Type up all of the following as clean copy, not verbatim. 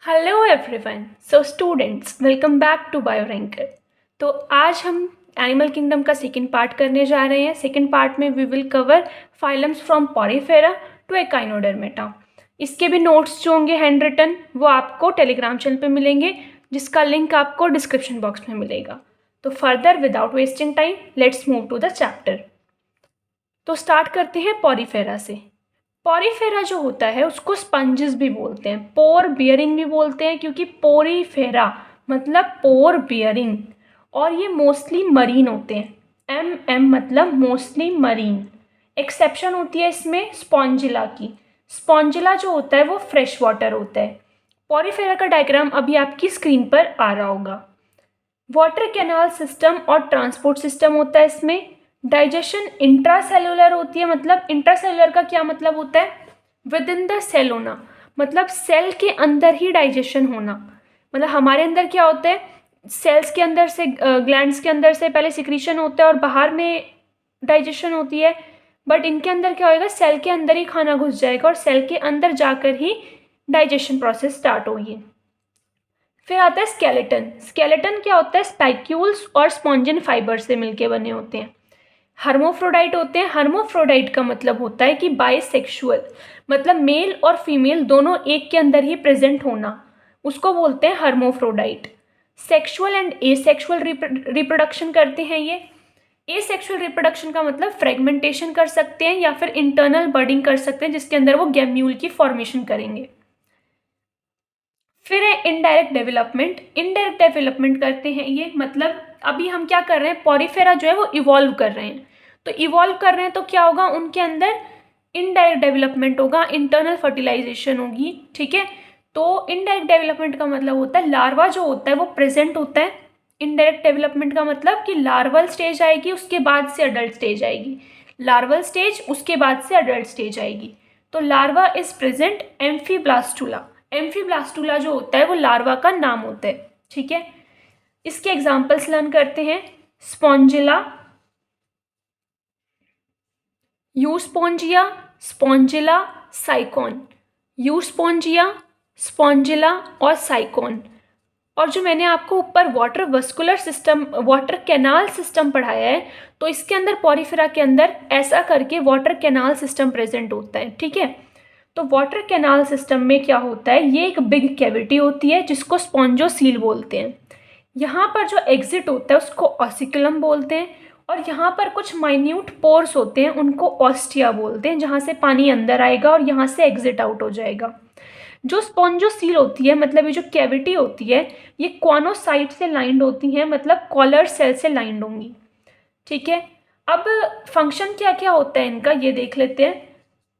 Hello everyone. So students, welcome back to Bioranker. तो आज हम एनिमल किंगडम का सेकंड पार्ट करने जा रहे हैं। सेकंड पार्ट में we will cover phylums from porifera to echinodermata. इसके भी नोट्स जो होंगे हैंड रिटन वो आपको टेलीग्राम चैनल पे मिलेंगे, जिसका लिंक आपको डिस्क्रिप्शन बॉक्स में मिलेगा। तो further without wasting time let's move to the chapter. तो स्टार्ट करते हैं पॉरीफेरा से। पॉरीफेरा जो होता है उसको स्पंजेस भी बोलते हैं, पोर बियरिंग भी बोलते हैं, क्योंकि पोरीफेरा मतलब पोर बियरिंग, और ये मोस्टली मरीन होते हैं। एम मतलब मोस्टली मरीन। एक्सेप्शन होती है इसमें स्पॉन्जिला की। स्पॉन्जिला जो होता है वो फ्रेश वाटर होता है। पॉरीफेरा का डायग्राम अभी आपकी स्क्रीन पर आ रहा होगा। वाटर कैनाल सिस्टम और ट्रांसपोर्ट सिस्टम होता है इसमें। डाइजेशन इंट्रासेलुलर होती है, मतलब इंट्रासेलुलर का क्या मतलब होता है? विद इन द सेल होना, मतलब सेल के अंदर ही डाइजेशन होना। मतलब हमारे अंदर क्या होता है, सेल्स के अंदर से ग्लैंड्स के अंदर से पहले सिक्रीशन होता है और बाहर में डाइजेशन होती है। बट इनके अंदर क्या होएगा, सेल के अंदर ही खाना घुस जाएगा और सेल के अंदर जाकर ही डाइजेशन प्रोसेस स्टार्ट होगी। फिर आता है स्केलेटन। स्केलेटन क्या होता है? स्पाइक्यूल्स और स्पॉन्जिन फाइबर से मिलके बने होते हैं। हर्मोफ्रोडाइट होते हैं। हर्मोफ्रोडाइट का मतलब होता है कि बाइसेक्सुअल, मतलब मेल और फीमेल दोनों एक के अंदर ही प्रेजेंट होना, उसको बोलते हैं हर्मोफ्रोडाइट। सेक्सुअल एंड एसेक्सुअल रिप्रोडक्शन करते हैं ये। एसेक्सुअल रिप्रोडक्शन का मतलब फ्रेगमेंटेशन कर सकते हैं या फिर इंटरनल बर्डिंग कर सकते हैं, जिसके अंदर वो गैम्यूल की फॉर्मेशन करेंगे। फिर है इनडायरेक्ट डेवलपमेंट। इनडायरेक्ट डेवलपमेंट करते हैं ये, मतलब अभी हम क्या कर रहे हैं, पॉरीफेरा जो है वो इवॉल्व कर रहे हैं। तो इवॉल्व कर रहे हैं तो क्या होगा, उनके अंदर इनडायरेक्ट डेवलपमेंट होगा, इंटरनल फर्टिलाइजेशन होगी। ठीक है, तो इनडायरेक्ट डेवलपमेंट का मतलब होता है लार्वा जो होता है वो प्रेजेंट होता है। इनडायरेक्ट डेवलपमेंट का मतलब कि लार्वल स्टेज आएगी, उसके बाद से अडल्ट स्टेज आएगी। लार्वल स्टेज, उसके बाद से अडल्ट स्टेज आएगी। तो लार्वा इज प्रेजेंट एम्फीब्लास्टुला। एम्फीब्लास्टुला जो होता है वो लार्वा का नाम होता है। ठीक है, इसके एग्जाम्पल्स लर्न करते हैं। Spongilla, euspongia, spongilla, sycon. Euspongia, spongilla और साइकॉन। और जो मैंने आपको ऊपर water vascular system, water canal system पढ़ाया है, तो इसके अंदर पॉरीफेरा के अंदर ऐसा करके वाटर कैनाल सिस्टम प्रेजेंट होता है। ठीक है, तो वाटर कैनाल सिस्टम में क्या होता है, ये एक बिग कैविटी होती है जिसको स्पॉन्जोसील बोलते हैं। यहाँ पर जो एग्जिट होता है उसको ऑसिकुलम बोलते हैं, और यहाँ पर कुछ माइन्यूट पोर्स होते हैं उनको ऑस्टिया बोलते हैं, जहाँ से पानी अंदर आएगा और यहाँ से एग्जिट आउट हो जाएगा। जो स्पॉन्जोसील होती है, मतलब ये जो कैविटी होती है, ये कॉनोसाइट से लाइंड होती हैं, मतलब कॉलर सेल से लाइंड होंगी। ठीक है, अब फंक्शन क्या क्या होता है इनका ये देख लेते हैं।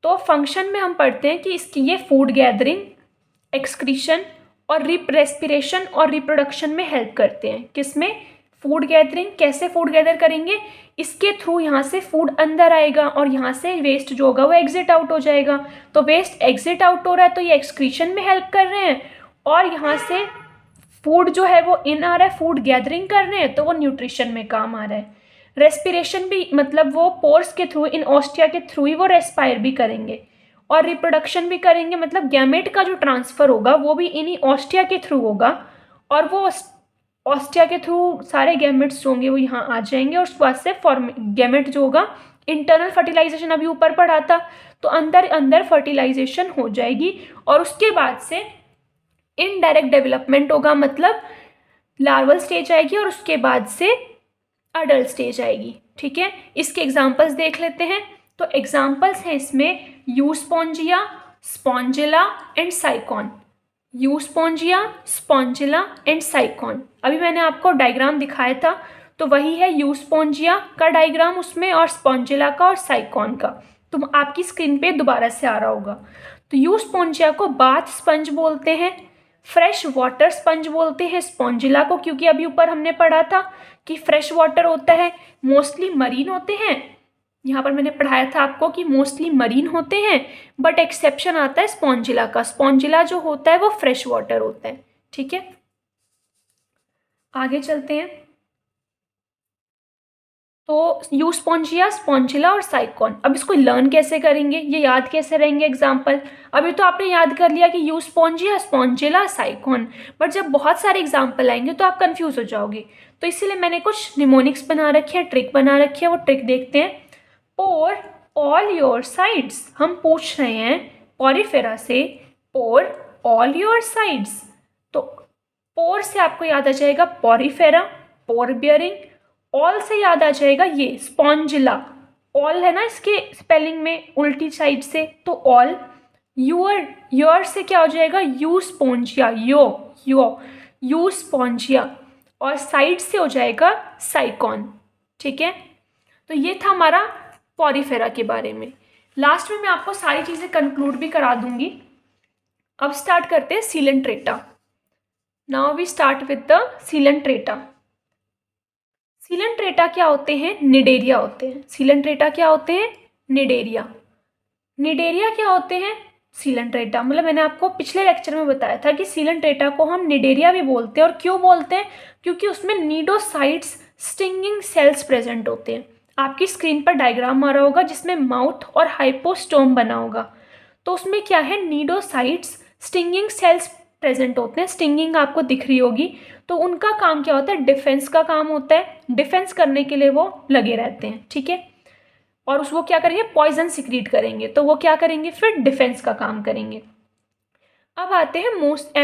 तो फंक्शन में हम पढ़ते हैं कि इसकी ये फूड गैदरिंग, एक्सक्रीशन और रेस्पिरेशन और रिप्रोडक्शन में हेल्प करते हैं। किसमें? Food gathering. कैसे फूड गैदर करेंगे? इसके थ्रू यहाँ से फूड अंदर आएगा और यहाँ से वेस्ट जो होगा वो एग्जिट आउट हो जाएगा। तो वेस्ट एग्जिट आउट हो रहा है तो ये एक्सक्रीशन में हेल्प कर रहे हैं, और यहाँ से फूड जो है वो इन आ रहा है, फूड गैदरिंग कर रहे हैं तो वो न्यूट्रिशन में काम आ रहा है। रेस्पिरेशन भी, मतलब वो पोर्स के थ्रू, इन ऑस्टिया के थ्रू ही वो रेस्पायर भी करेंगे, और रिप्रोडक्शन भी करेंगे, मतलब गैमेट का जो ट्रांसफ़र होगा वो भी इन्हीं ऑस्टिया के थ्रू होगा, और वो ऑस्टिया के थ्रू सारे गैमेट्स जो होंगे वो यहाँ आ जाएंगे, और उसके बाद से गैमेट जो होगा, इंटरनल फर्टिलाइजेशन अभी ऊपर पढ़ा था, तो अंदर अंदर फर्टिलाइजेशन हो जाएगी, और उसके बाद से इनडायरेक्ट डेवलपमेंट होगा, मतलब लार्वल स्टेज आएगी और उसके बाद से अडल्ट स्टेज आएगी। ठीक है, इसके एग्जाम्पल्स देख लेते हैं। तो एग्जाम्पल्स हैं इसमें euspongia, spongilla and sycon. Euspongia, spongilla and sycon. अभी मैंने आपको डायग्राम दिखाया था, तो वही है यूस्पोंजिया का डायग्राम उसमें, और स्पॉन्जिला का और साइकॉन का। तो आपकी स्क्रीन पे दोबारा से आ रहा होगा। तो यूस्पोंजिया को बाथ स्पंज बोलते हैं, फ्रेश वाटर स्पंज बोलते हैं स्पॉन्जिला को, क्योंकि अभी ऊपर हमने पढ़ा था कि फ्रेश वाटर होता है, मोस्टली मरीन होते हैं। यहाँ पर मैंने पढ़ाया था आपको कि मोस्टली मरीन होते हैं, बट एक्सेप्शन आता है स्पॉन्जिला का। स्पॉन्जिला जो होता है वो फ्रेश वाटर होता है। ठीक है, आगे चलते हैं। तो यूस्पोंजिया, स्पॉन्जिला और साइकॉन। अब इसको लर्न कैसे करेंगे, ये याद कैसे रहेंगे एग्जाम्पल। अभी तो आपने याद कर लिया कि यूस्पोंजिया, स्पॉन्जिला, साइकॉन, बट जब बहुत सारे एग्जाम्पल आएंगे तो आप कंफ्यूज हो जाओगे। तो इसीलिए मैंने कुछ निमोनिक्स बना रखे हैं, ट्रिक बना रखी है, वो ट्रिक देखते हैं। पोर ऑल योर साइड्स, हम पूछ रहे हैं पॉरीफेरा से पोर ऑल योर साइड्स। तो पोर से आपको याद आ जाएगा पॉरीफेरा, पोर बियरिंग। ऑल से याद आ जाएगा ये स्पॉन्जिला, ऑल है ना इसके स्पेलिंग में उल्टी साइड से, तो ऑल। योर से क्या हो जाएगा यू स्पॉन्जिया, यू स्पॉन्जिया, और साइड से हो जाएगा साइकॉन। ठीक है, तो ये था हमारा पॉरीफेरा के बारे में। लास्ट में मैं आपको सारी चीज़ें कंक्लूड भी करा दूंगी। अब स्टार्ट करते हैं coelenterata. Now we start with the coelenterata. Coelenterata क्या होते हैं, निडेरिया होते हैं। सीलेंट्रेटा क्या होते हैं, निडेरिया। निडेरिया क्या होते हैं, सीलेंट्रेटा। मतलब मैंने आपको पिछले लेक्चर में बताया था कि सीलेंट्रेटा को हम निडेरिया भी बोलते हैं। और क्यों बोलते हैं, क्योंकि उसमें नीडोसाइट्स स्टिंगिंग सेल्स प्रेजेंट होते हैं। आपकी स्क्रीन पर डायग्राम आ रहा होगा जिसमें माउथ और हाइपोस्टोम बना होगा। तो उसमें क्या है, नीडोसाइट्स स्टिंगिंग सेल्स प्रेजेंट होते हैं। स्टिंगिंग आपको दिख रही होगी। तो उनका काम क्या होता है, डिफेंस का काम होता है। डिफेंस करने के लिए वो लगे रहते हैं। ठीक है, और वो क्या करेंगे, पॉइजन सिक्रीट करेंगे। तो वो क्या करेंगे, फिर डिफेंस का काम करेंगे। अब आते हैं मोस्ट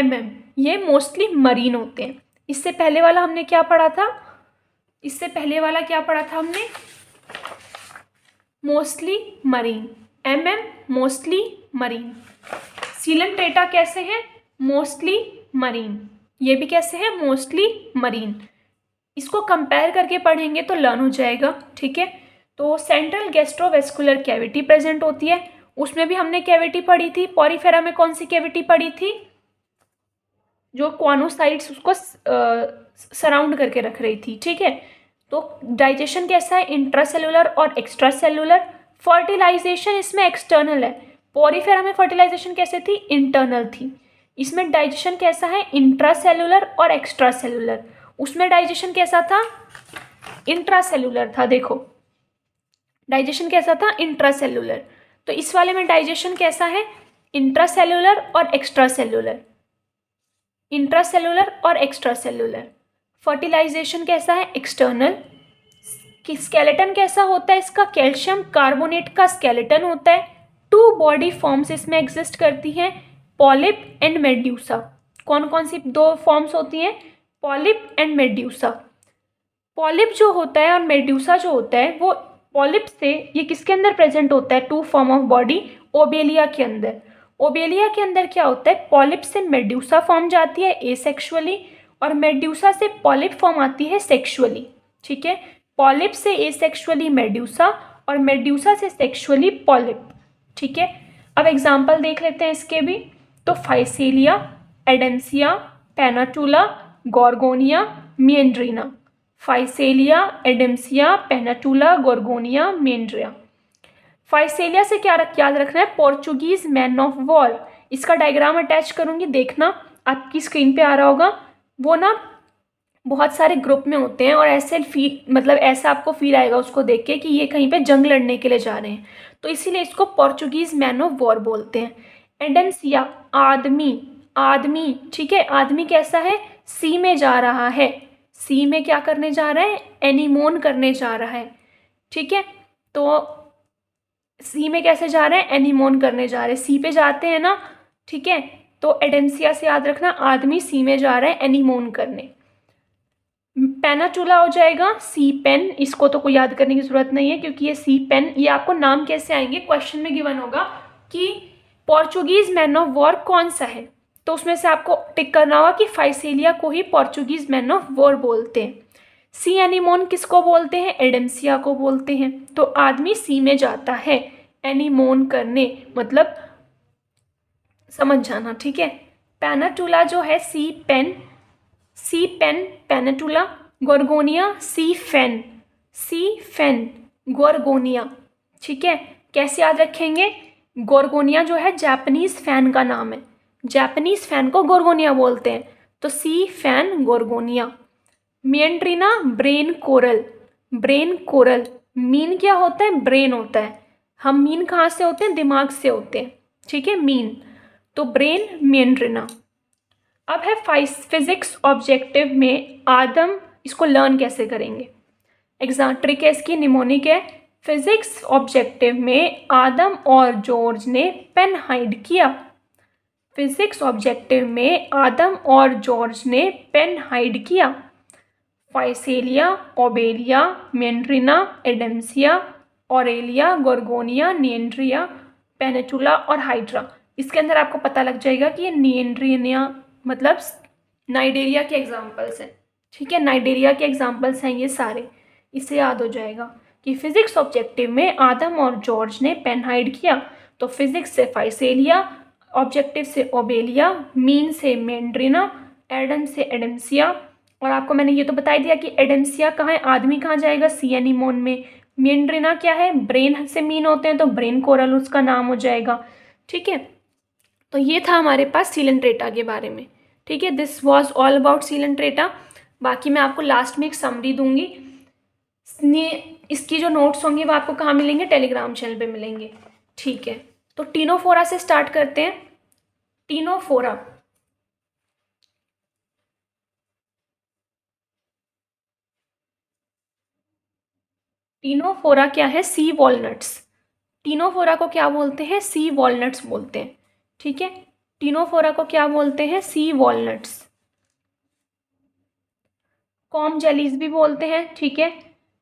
ये मोस्टली मरीन होते हैं। इससे पहले वाला हमने क्या पढ़ा था, इससे पहले वाला क्या पढ़ा था हमने, mostly marine. Mostly marine. Coelenterata कैसे है, मोस्टली मरीन। ये भी कैसे है, मोस्टली मरीन। इसको कंपेयर करके पढ़ेंगे तो लर्न हो जाएगा। ठीक है, तो सेंट्रल गैस्ट्रोवेस्कुलर कैविटी प्रेजेंट होती है। उसमें भी हमने कैविटी पढ़ी थी। पॉरीफेरा में कौन सी कैविटी पढ़ी थी, जो कॉनोसाइट्स उसको सराउंड करके रख रही थी। ठीक है, तो डाइजेशन कैसा है, इंट्रासेलुलर और एक्स्ट्रा सेलुलर। फर्टिलाइजेशन इसमें एक्सटर्नल है। पॉरीफेरा में फर्टिलाइजेशन कैसे थी, इंटरनल थी। इसमें डाइजेशन कैसा है, इंट्रासेलुलर और एक्स्ट्रा सेलुलर। उसमें डाइजेशन कैसा था, इंट्रासेलुलर था। देखो डाइजेशन कैसा था, इंट्रासेलुलर। तो इस वाले में डाइजेशन कैसा है, इंट्रासेलुलर और एक्स्ट्रा सेलुलर। इंट्रासेलुलर और एक्स्ट्रा सेलुलर। फर्टिलाइजेशन कैसा है, एक्सटर्नल। स्केलेटन कैसा होता है इसका, कैल्शियम कार्बोनेट का स्केलेटन होता है। 2 बॉडी फॉर्म्स इसमें एग्जिस्ट करती हैं, पॉलिप एंड मेड्यूसा। कौन कौन सी 2 फॉर्म्स होती हैं, पॉलिप एंड मेड्यूसा। पॉलिप जो होता है और मेड्यूसा जो होता है, वो पॉलिप से ये किसके अंदर प्रेजेंट होता है, 2 फॉर्म ऑफ बॉडी, ओबेलिया के अंदर। ओबेलिया के अंदर क्या होता है, पॉलिप से मेड्यूसा फॉर्म जाती है एसेक्सुअली, और मेड्यूसा से पॉलिप फॉर्म आती है सेक्सुअली। ठीक है, पॉलिप से एसेक्सुअली मेड्यूसा और मेड्यूसा से सेक्सुअली पॉलिप। ठीक है, अब एग्जाम्पल देख लेते हैं इसके भी। तो physalia, adamsia, pennatula, gorgonia, meandrina. Physalia, adamsia, pennatula, gorgonia, meandrina. फाइसेलिया से क्या याद रखना है, पोर्चुगीज मैन ऑफ वॉर। इसका डायग्राम अटैच करूंगी, देखना आपकी स्क्रीन पे आ रहा होगा। वो ना बहुत सारे ग्रुप में होते हैं और ऐसे मतलब ऐसा आपको फील आएगा उसको देख के कि ये कहीं पे जंग लड़ने के लिए जा रहे हैं। तो इसीलिए इसको पोर्चुगीज मैन ऑफ वॉर बोलते हैं। एडेंसिया, आदमी। ठीक है, आदमी कैसा है, सी में जा रहा है। सी में क्या करने जा रहा है, एनीमोन करने जा रहा है। ठीक है, तो सी में कैसे जा रहे हैं, एनीमोन करने जा रहे हैं, सी पे जाते हैं ना। ठीक है, तो एडेंसिया से याद रखना, आदमी सी में जा रहा है एनीमोन करने। पेनाटूला हो जाएगा सी पेन। इसको तो कोई याद करने की जरूरत नहीं है क्योंकि ये सी पेन, ये आपको नाम कैसे आएंगे, क्वेश्चन में गिवन होगा कि पोर्चुगीज मैन ऑफ वॉर कौन सा है, तो उसमें से आपको टिक करना होगा कि फाइसेलिया को ही पोर्चुगीज मैन ऑफ वॉर बोलते हैं। सी एनीमोन किसको बोलते हैं, एडेंसिया को बोलते हैं। तो आदमी सी में जाता है एनीमोन करने, मतलब समझ जाना। ठीक है, पेनाटूला जो है सी पेन पेनाटूला। गोर्गोनिया सी फैन गोर्गोनिया। ठीक है, कैसे याद रखेंगे, गोर्गोनिया जो है जापानीज फैन का नाम है, जापानीज फैन को गोर्गोनिया बोलते हैं। तो sea fan gorgonia. Meandrina brain coral, brain coral. Mean क्या होता है? ब्रेन होता है। हम मीन कहाँ से होते हैं? दिमाग से होते हैं, ठीक है, मीन। तो ब्रेन मेंड्रिना। अब है फिजिक्स ऑब्जेक्टिव में आदम, इसको लर्न कैसे करेंगे? एग्जाम ट्रिक है इसकी, निमोनिक है। फिजिक्स ऑब्जेक्टिव में आदम और जॉर्ज ने पेन हाइड किया। फिजिक्स ऑब्जेक्टिव में आदम और जॉर्ज ने पेन हाइड किया। Physalia, obelia, meandrina, adamsia, aurelia, gorgonia, meandrina, pennatula और हाइड्रा। इसके अंदर आपको पता लग जाएगा कि ये निएंड्रिया मतलब नाइडेरिया के एग्जाम्पल्स हैं, ठीक है, नाइडेरिया के एग्जाम्पल्स हैं ये सारे। इससे याद हो जाएगा कि फिजिक्स ऑब्जेक्टिव में आदम और जॉर्ज ने पेन हाइड किया। तो फिजिक्स से फाइसेलिया, ऑब्जेक्टिव से ओबेलिया, मीन से मेंड्रिना, एडम से एडेम्सिया। और आपको मैंने ये तो बता दिया कि एडेम्सिया कहाँ है, आदमी कहाँ जाएगा? सी एनीमोन में। मेंड्रिना क्या है? ब्रेन से मीन होते हैं, तो ब्रेन कोरल उसका नाम हो जाएगा, ठीक है। तो ये था हमारे पास सीलेंट्रेटा के बारे में, ठीक है। This was all about Coelenterata. बाकी मैं आपको लास्ट में एक समरी दूंगी। इसकी जो नोट्स होंगे वो आपको कहाँ मिलेंगे? टेलीग्राम चैनल पे मिलेंगे, ठीक है। तो टीनोफोरा से स्टार्ट करते हैं। टीनोफोरा, टीनोफोरा क्या है? सी वॉलनट्स। टीनोफोरा को क्या बोलते हैं? सी वॉलनट्स बोलते हैं, ठीक है। टीनोफोरा को क्या बोलते हैं? सी वॉलनट्स। कॉम जेलीज भी बोलते हैं, ठीक है।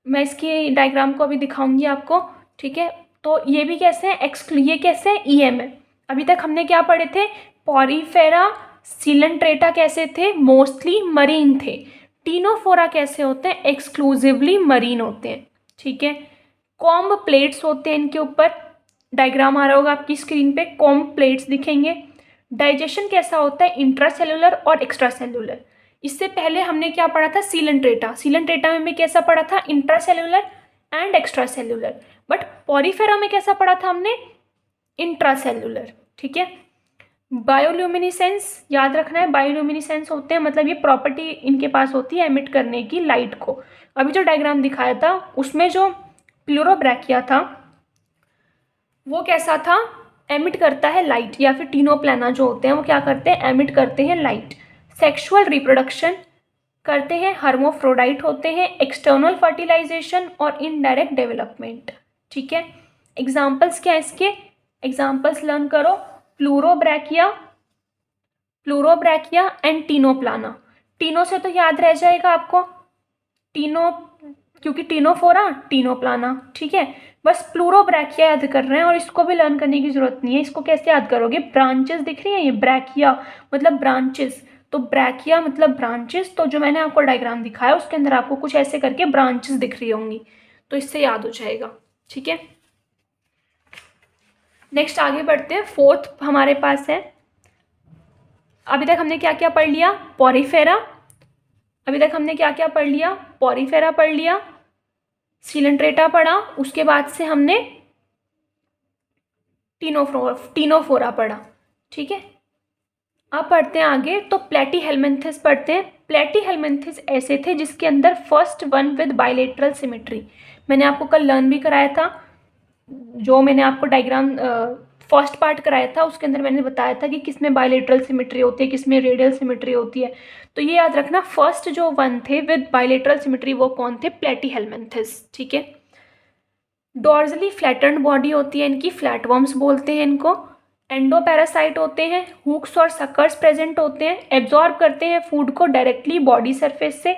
मैं इसकी डायग्राम को अभी दिखाऊंगी आपको, ठीक है। तो ये भी कैसे हैं? ये कैसे हैं? ईएम है। अभी तक हमने क्या पढ़े थे? पॉरीफेरा, सीलेंट्रेटा कैसे थे? मोस्टली मरीन थे। टीनोफोरा कैसे होते हैं? एक्सक्लूसिवली मरीन होते हैं, ठीक है। कॉम्ब प्लेट्स होते हैं इनके ऊपर, डायग्राम आ रहा होगा आपकी स्क्रीन पे, कॉम्ब प्लेट्स दिखेंगे। डाइजेशन कैसा होता है? इंट्रासेलुलर और एक्स्ट्रासेलुलर। इससे पहले हमने क्या पढ़ा था? सीलेंट्रेटा। सीलेंट्रेटा में कैसा पढ़ा था? Intracellular and extracellular. But Porifera में कैसा पढ़ा था हमने? इंट्रासेलुलर, ठीक है। बायोल्यूमिनिसेंस याद रखना है, बायोल्यूमिनिसेंस होते हैं मतलब ये प्रॉपर्टी इनके पास होती है एमिट करने की लाइट को। अभी जो डायग्राम दिखाया था उसमें जो प्लूरोब्रैकिया था वो कैसा था? एमिट करता है लाइट, या फिर टीनोप्लाना जो होते हैं वो क्या करते हैं? एमिट करते हैं लाइट। सेक्सुअल रिप्रोडक्शन करते हैं, हर्मोफ्रोडाइट होते हैं, एक्सटर्नल फर्टिलाइजेशन और इनडायरेक्ट डेवलपमेंट, ठीक है। एग्जाम्पल्स क्या है इसके? एग्जाम्पल्स लर्न करो। Pleurobrachia, Pleurobrachia and Ctenoplana. टीनो से तो याद रह जाएगा आपको, टीनो, क्योंकि टीनोफोरा, टीनोप्लाना, ठीक है। बस प्लूरोब्रैकिया याद कर रहे हैं और इसको भी लर्न करने की जरूरत नहीं है। इसको कैसे याद करोगे? ब्रांचेस दिख रही है ये, ब्रैकिया मतलब ब्रांचेस, तो ब्रैकिया मतलब ब्रांचेस। तो जो मैंने आपको डायग्राम दिखाया उसके अंदर आपको कुछ ऐसे करके ब्रांचेस दिख रही होंगी, तो इससे याद हो जाएगा, ठीक है। नेक्स्ट आगे बढ़ते हैं। फोर्थ हमारे पास है, अभी तक हमने क्या क्या पढ़ लिया? पॉरीफेरा, अभी तक हमने क्या क्या पढ़ लिया? पॉरीफेरा पढ़ लिया, सीलेंट्रेटा पढ़ा, उसके बाद से हमने टीनोफोरा पढ़ा, ठीक है। अब पढ़ते हैं आगे, तो प्लेटीहेल्मिन्थेस पढ़ते हैं। प्लेटीहेल्मिन्थेस ऐसे थे जिसके अंदर first one with bilateral symmetry. मैंने आपको कल लर्न भी कराया था, जो मैंने आपको डायग्राम फर्स्ट पार्ट कराया था उसके अंदर मैंने बताया था कि किसमें बाइलेटरल सिमेट्री होती है, किसमें रेडियल सिमेट्री होती है। तो ये याद रखना, फर्स्ट जो वन थे विद बाइलेटरल सिमेट्री वो कौन थे? प्लेटीहेल्मिन्थेस, ठीक है। डॉर्जली फ्लैटन्ड बॉडी होती है इनकी, फ्लैटवर्म्स बोलते हैं इनको। एंडोपैरासाइट होते हैं, हुक्स और सकर्स प्रेजेंट होते हैं, एब्जॉर्ब करते हैं फूड को डायरेक्टली बॉडी सरफेस से।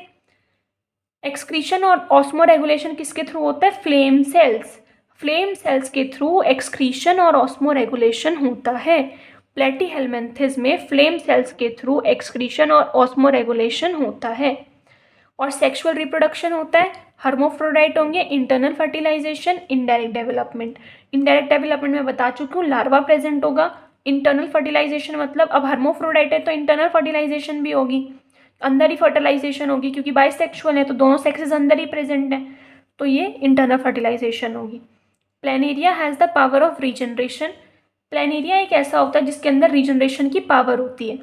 एक्सक्रीशन और ऑस्मो रेगुलेशन किसके थ्रू होता है? फ्लेम सेल्स, फ्लेम सेल्स के थ्रू एक्सक्रीशन और ऑस्मो रेगुलेशन होता है। प्लेटीहेल्मिन्थेस में फ्लेम सेल्स के थ्रू एक्सक्रीशन और ऑस्मो रेगुलेशन होता है। और सेक्सुअल रिप्रोडक्शन होता है, हर्मोफ्रोडाइट होंगे, internal fertilisation, indirect development. Indirect development में बता चुकी हूँ, लार्वा प्रेजेंट होगा। इंटरनल फर्टिलाइजेशन मतलब अब हर्मोफ्रोडाइट है तो इंटरनल फर्टिलाइजेशन भी होगी, अंदर ही फर्टिलाइजेशन होगी, क्योंकि बाइसेक्सुअल है तो दोनों सेक्सेस अंदर ही प्रेजेंट हैं, तो ये इंटरनल फर्टिलाइजेशन होगी। Planaria has the power of regeneration. Planaria एक ऐसा होता है जिसके अंदर रीजनरेशन की पावर होती है।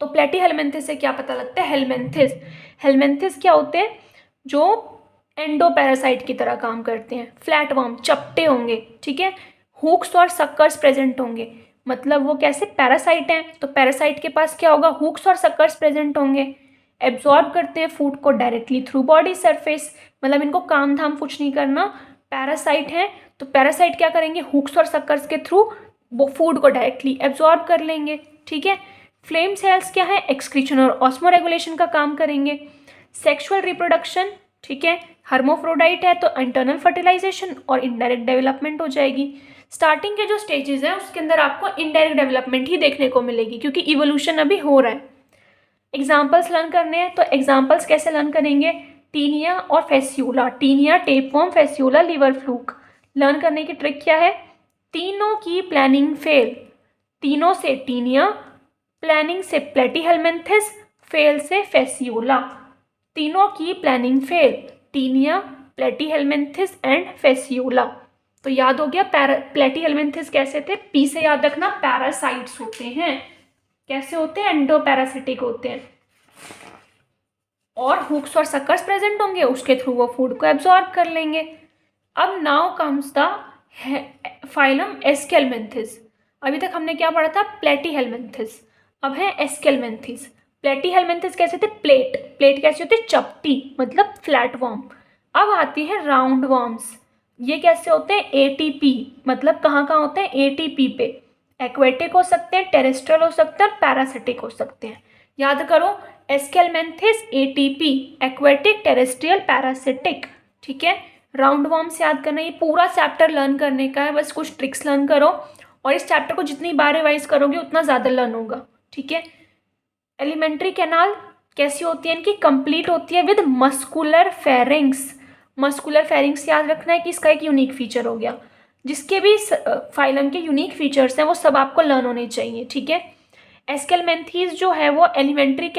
तो प्लेटीहेल्मिन्थेस से क्या पता लगता है? हेल्मिन्थेस, हेल्मिन्थेस क्या होते हैं? जो एंडो पैरासाइट की तरह काम करते हैं। फ्लैट वर्म चपटे होंगे, ठीक है। हुक्स और सक्कर्स प्रेजेंट होंगे, मतलब वो कैसे पैरासाइट हैं, तो पैरासाइट के पास क्या होगा, हुक्स और सक्कर्स प्रेजेंट होंगे। एब्जॉर्ब करते हैं फूड को डायरेक्टली थ्रू बॉडी सरफेस, मतलब इनको काम धाम कुछ नहीं करना। पैरासाइट है तो पैरासाइट क्या करेंगे, हुक्स और सक्कर्स के थ्रू वो फूड को डायरेक्टली एब्जॉर्ब कर लेंगे, ठीक है। फ्लेम सेल्स क्या है, एक्सक्रीशन और ऑस्मो रेगुलेशन का काम करेंगे। सेक्सुअल रिप्रोडक्शन, ठीक है, हर्मोफ्रोडाइट है तो इंटरनल फर्टिलाइजेशन और इनडायरेक्ट डेवलपमेंट हो जाएगी। स्टार्टिंग के जो स्टेजेस हैं उसके अंदर आपको इनडायरेक्ट डेवलपमेंट ही देखने को मिलेगी क्योंकि इवोल्यूशन अभी हो रहा है। एग्जाम्पल्स लर्न करने हैं तो एग्जाम्पल्स कैसे लर्न करेंगे, टीनिया और fasciola, taenia, tapeworm, fasciola, liver fluke. Learn करने की ट्रिक क्या है, तीनों की प्लानिंग फेल, तीनों से टीनिया, प्लानिंग से प्लेटीहेल्मिन्थेस, फेल से फेस्यूला। तीनों की planning fail, taenia, platyhelminthes and fasciola. तो याद हो गया प्लेटीहेल्मिन्थेस कैसे थे, पी से याद रखना, पैरासाइट्स होते हैं। कैसे होते हैं, एंडोपैरासिटिक होते हैं। और हुक्स और सक्कर्स प्रेजेंट होंगे, उसके थ्रू वो फूड को एब्जॉर्ब कर लेंगे। अब now comes the phylum Aschelminthes. अभी तक हमने क्या पढ़ा था, प्लेटीहेल्मिन्थेस, अब है एस्केलमेंथिस। प्लेटीहेल्मिन्थेस कैसे थे, प्लेट, प्लेट कैसे होती है, चपटी, मतलब फ्लैट वर्म। अब आती है राउंड वर्म्स, ये कैसे होते हैं, एटीपी, मतलब कहाँ कहाँ होते हैं, एटीपी पे। एक्वेटिक हो सकते हैं, टेरेस्ट्रियल हो सकते हैं, पैरासिटिक हो सकते हैं। याद करो, Aschelminthes ATP, aquatic, terrestrial, parasitic, ठीक है। राउंड वर्म्स याद करना, ये पूरा चैप्टर लर्न करने का है, बस कुछ ट्रिक्स लर्न करो और इस चैप्टर को जितनी बार रिवाइज करोगे उतना ज़्यादा लर्न होगा, ठीक है। एलिमेंट्री कैनाल कैसी होती है, इनकी कंप्लीट होती है with muscular pharynx. Muscular pharynx याद रखना है कि इसका एक यूनिक फीचर हो गया। जिसके भी फाइलम के यूनिक फीचर्स हैं वो सब आपको लर्न होने चाहिए, ठीक है। एस्केलमेंथीज जो है वो एलिमेंट्री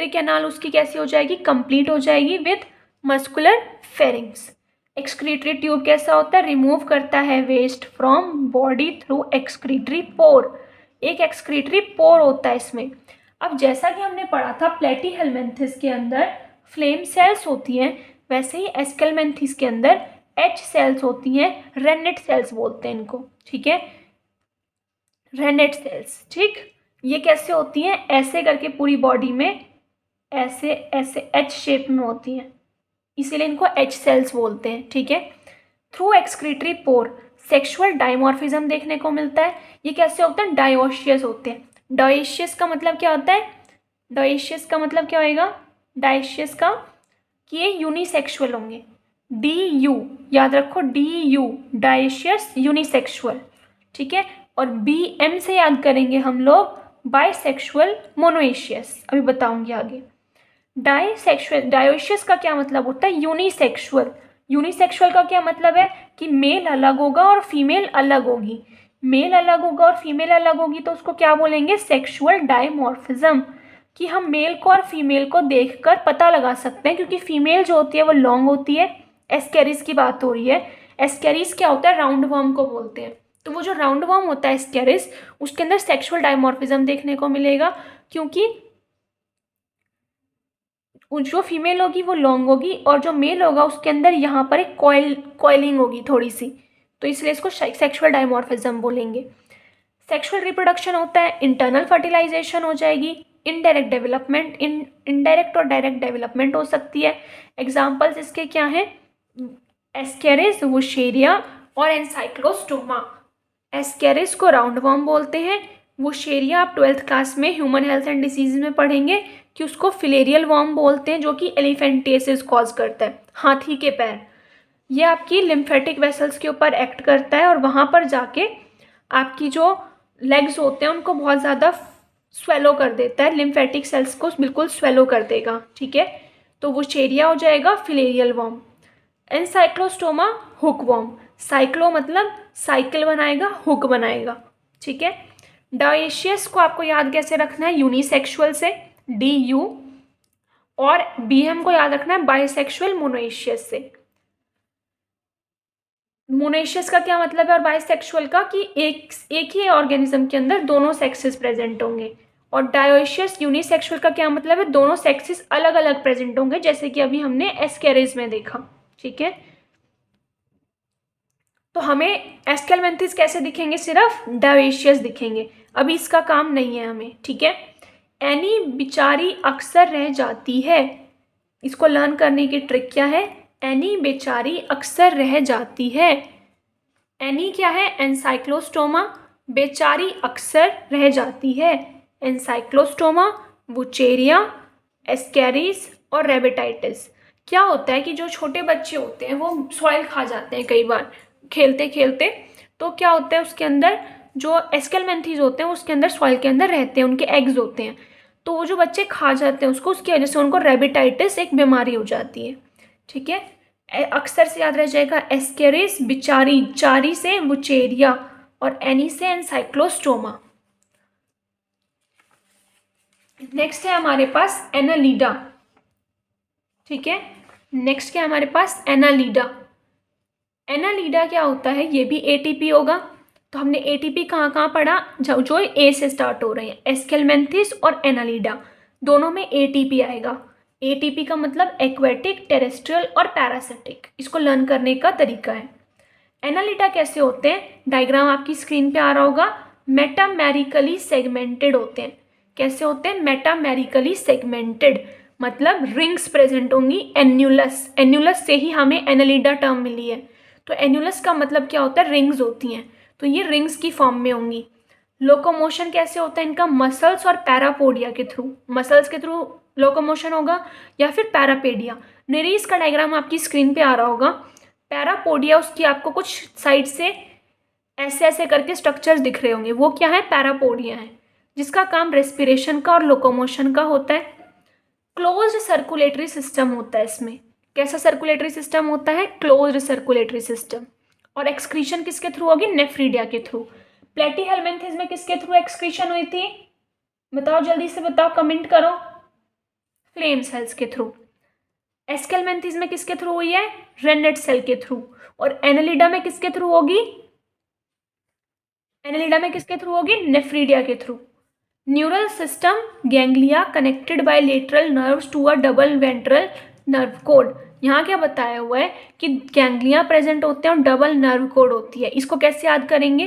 कैनाल उसकी कैसी हो जाएगी, कंप्लीट हो जाएगी with muscular pharynx. Excretory tube कैसा होता है, रिमूव करता है waste from body through excretory pore. एक एक्सक्रीटरी पोर होता है इसमें। अब जैसा कि हमने पढ़ा था प्लेटीहेल्मिन्थेस के अंदर फ्लेम सेल्स होती हैं, वैसे ही एस्केलमेंथीस के अंदर एच सेल्स होती हैं, रेनेट सेल्स बोलते हैं इनको, ठीक है, रेनेट सेल्स, ठीक। ये कैसे होती हैं, ऐसे करके पूरी बॉडी में ऐसे ऐसे एच शेप में होती हैं, इसीलिए इनको एच सेल्स बोलते हैं, ठीक है। थ्रू एक्सक्रीटरी पोर सेक्सुअल डायमॉर्फिज्म देखने को मिलता है। ये कैसे होते हैं, डायोशियस होते हैं। डायोशियस का मतलब क्या होता है, डायोशियस का मतलब क्या होएगा, डायोशियस का कि ये यूनिसेक्सुअल होंगे, डी यू याद रखो, डी यू, डायोशियस यूनिसेक्सुअल, ठीक है। और बी एम से याद करेंगे हम लोग, बाइसेक्सुअल मोनोएशियस, अभी बताऊंगी आगे। डाइसेक्सुअल, डायोशियस का क्या मतलब होता है, यूनिसेक्सुअल। यूनिसेक्सुअल का क्या मतलब है कि मेल अलग होगा और फीमेल अलग होगी। मेल अलग होगा और फीमेल अलग होगी तो उसको क्या बोलेंगे, सेक्सुअल डायमॉर्फिज्म। कि हम मेल को और फीमेल को देखकर पता लगा सकते हैं, क्योंकि फीमेल जो होती है वो लॉन्ग होती है। एस्केरिस की बात हो रही है। एस्केरिस क्या होता है, राउंड वर्म को बोलते हैं। तो वो जो राउंड वर्म होता है एस्केरिस, उसके अंदर सेक्सुअल डायमॉर्फिज्म देखने को मिलेगा, क्योंकि जो फीमेल होगी वो लॉन्ग होगी और जो मेल होगा उसके अंदर यहाँ पर एक कॉइलिंग होगी थोड़ी सी, तो इसलिए इसको सेक्सुअल डायमॉर्फिज्म बोलेंगे। सेक्सुअल रिप्रोडक्शन होता है, इंटरनल फर्टिलाइजेशन हो जाएगी, इनडायरेक्ट डेवलपमेंट, इनडायरेक्ट और डायरेक्ट डेवलपमेंट हो सकती है। एग्जाम्पल्स इसके क्या हैं, एस्केरिस, वुशेरिया और एनसाइक्लोस्टोमा। एस्केरिस को राउंड वर्म बोलते हैं। वुशेरिया आप 12th क्लास में ह्यूमन हेल्थ एंड डिसीज में पढ़ेंगे कि उसको फिलेरियल वर्म बोलते हैं, जो कि एलिफेंटियासिस कॉज करता है, हाथी के पैर। ये आपकी लिम्फेटिक वेसल्स के ऊपर एक्ट करता है और वहाँ पर जाके आपकी जो लेग्स होते हैं उनको बहुत ज़्यादा स्वेलो कर देता है, लिम्फेटिक सेल्स को बिल्कुल स्वेलो कर देगा, ठीक है। तो वुशेरिया हो जाएगा filarial worm. Ancylostoma hook worm, cyclo मतलब साइकिल बनाएगा, हुक बनाएगा, ठीक है। डायोशियस को आपको याद कैसे रखना है, यूनिसेक्सुअल से, डी यू, और बीएम को याद रखना है बाइसेक्सुअल मोनोएशियस से। मोनोएशियस का क्या मतलब है और बाइसेक्सुअल का कि एक ही ऑर्गेनिज्म के अंदर दोनों सेक्सेस प्रेजेंट होंगे। और डायोशियस यूनिसेक्सुअल का क्या मतलब है, दोनों सेक्सेस अलग अलग प्रेजेंट होंगे, जैसे कि अभी हमने एस्केरिस में देखा। ठीक है, तो हमें एस्केलमेंथिस कैसे दिखेंगे, सिर्फ डायोशियस दिखेंगे, अभी इसका काम नहीं है हमें। ठीक है, एनी बेचारी अक्सर रह जाती है, इसको लर्न करने की ट्रिक क्या है, एनी बेचारी अक्सर रह जाती है। एनी क्या है, एनसाइक्लोस्टोमा, बेचारी अक्सर रह जाती है, एनसाइक्लोस्टोमा, वुचेरिया, एस्केरिस और रेबिटाइटिस। क्या होता है कि जो छोटे बच्चे होते हैं वो सॉइल खा जाते हैं कई बार खेलते खेलते, तो क्या होता है उसके अंदर जो एस्केलमेंथीज होते हैं उसके अंदर सॉइल के अंदर रहते हैं, उनके एग्स होते हैं, तो वो जो बच्चे खा जाते हैं उसको, उसकी वजह से उनको रेबिटाइटिस एक बीमारी हो जाती है। ठीक है, अक्सर से याद रह जाएगा, एस्केरिस बिचारी, चारी से वुचेरिया और एनी से एनसाइक्लोस्टोमा। नेक्स्ट है हमारे पास एनालीडा। ठीक है, नेक्स्ट क्या है हमारे पास, एनालीडा। एनालीडा क्या होता है, ये भी एटीपी होगा। तो हमने एटीपी कहाँ कहाँ पढ़ा, जो ए से स्टार्ट हो रहे हैं, एस्केलमेंथिस और एनालीडा, दोनों में एटीपी आएगा। एटीपी का मतलब एक्वेटिक, टेरेस्ट्रियल और पैरासिटिक, इसको लर्न करने का तरीका है। एनालीडा कैसे होते हैं, डायग्राम आपकी स्क्रीन पे आ रहा होगा, मेटामेरिकली सेगमेंटेड होते हैं। कैसे होते हैं, मेटामेरिकली सेगमेंटेड, मतलब रिंग्स प्रेजेंट होंगी, एन्यूलस, एन्यूलस से ही हमें एनालीडा टर्म मिली है। तो एन्यूलस का मतलब क्या होता है, रिंग्स होती हैं, तो ये रिंग्स की फॉर्म में होंगी। लोकोमोशन कैसे होता है इनका, मसल्स और पैरापोडिया के थ्रू, मसल्स के थ्रू लोकोमोशन होगा या फिर पैरापेडिया। निरीस का डायग्राम आपकी स्क्रीन पे आ रहा होगा, पैरापोडिया उसकी आपको कुछ साइड से ऐसे ऐसे करके स्ट्रक्चर्स दिख रहे होंगे, वो क्या है, पैरापोडिया है, जिसका काम रेस्पिरेशन का और लोकोमोशन का होता है। क्लोज्ड सर्कुलेटरी सिस्टम होता है इसमें। कैसा सर्कुलेटरी सिस्टम होता है, क्लोज्ड सर्कुलेटरी सिस्टम। और एक्सक्रीशन किसके थ्रू होगी, नेफ्रीडिया के थ्रू। प्लेटीहेल्मिन्थेस में किसके थ्रू एक्सक्रीशन हुई थी, बताओ जल्दी से बताओ, कमेंट करो, फ्लेम सेल्स के थ्रू। एस्केलमेंथिस में किसके थ्रू हुई है, रेनेट सेल के थ्रू। और एनालीडा में किसके थ्रू होगी, एनालीडा में किसके थ्रू होगी, नेफ्रीडिया के through. Neural system, ganglia connected by lateral nerves to a double ventral nerve cord. यहाँ क्या बताया हुआ है कि गैंग्लिया प्रेजेंट होते हैं और डबल नर्व कोड होती है। इसको कैसे याद करेंगे,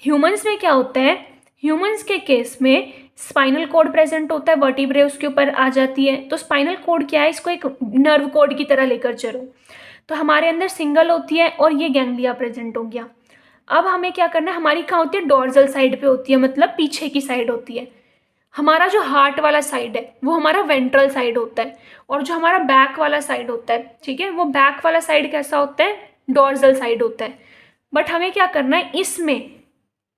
ह्यूमंस में क्या होता है, ह्यूमंस के केस में स्पाइनल कोड प्रेजेंट होता है, वर्टिब्रे उसके ऊपर आ जाती है, तो स्पाइनल कोड क्या है, इसको एक नर्व कोड की तरह लेकर चलो। तो हमारे अंदर सिंगल होती है और ये गैंग्लिया प्रेजेंट हो गया। अब हमें क्या करना है, हमारी कहाँ होती है, डॉर्जल साइड पे होती है, मतलब पीछे की साइड होती है। हमारा जो हार्ट वाला साइड है वो हमारा वेंट्रल साइड होता है, और जो हमारा बैक वाला साइड होता है, ठीक है, वो बैक वाला साइड कैसा होता है, डॉर्जल साइड होता है। बट हमें क्या करना है, इसमें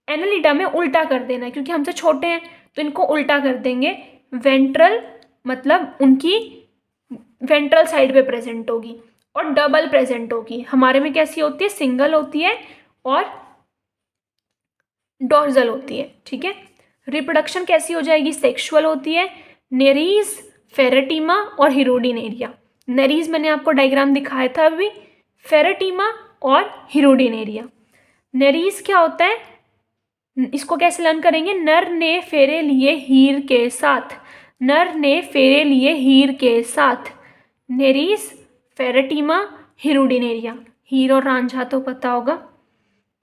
एनालीडा में उल्टा कर देना है, क्योंकि हमसे छोटे हैं तो इनको उल्टा कर देंगे। वेंट्रल मतलब उनकी वेंट्रल साइड पे प्रेजेंट होगी और डबल प्रेजेंट होगी। हमारे में कैसी होती है, सिंगल होती है और डॉर्जल होती है। ठीक है, रिप्रोडक्शन कैसी हो जाएगी, सेक्सुअल होती है। नेरीज, फेरेटिमा और हिरोडिनेरिया। नेरीज मैंने आपको डायग्राम दिखाया था अभी, फेरेटिमा और हिरोडिनेरिया। नेरीज क्या होता है, इसको कैसे लर्न करेंगे, नर ने फेरे लिए हीर के साथ, नर ने फेरे लिए हीर के साथ। Nereis, Pheretima, हिरोडिनेरिया। हीर और रांझा तो पता होगा,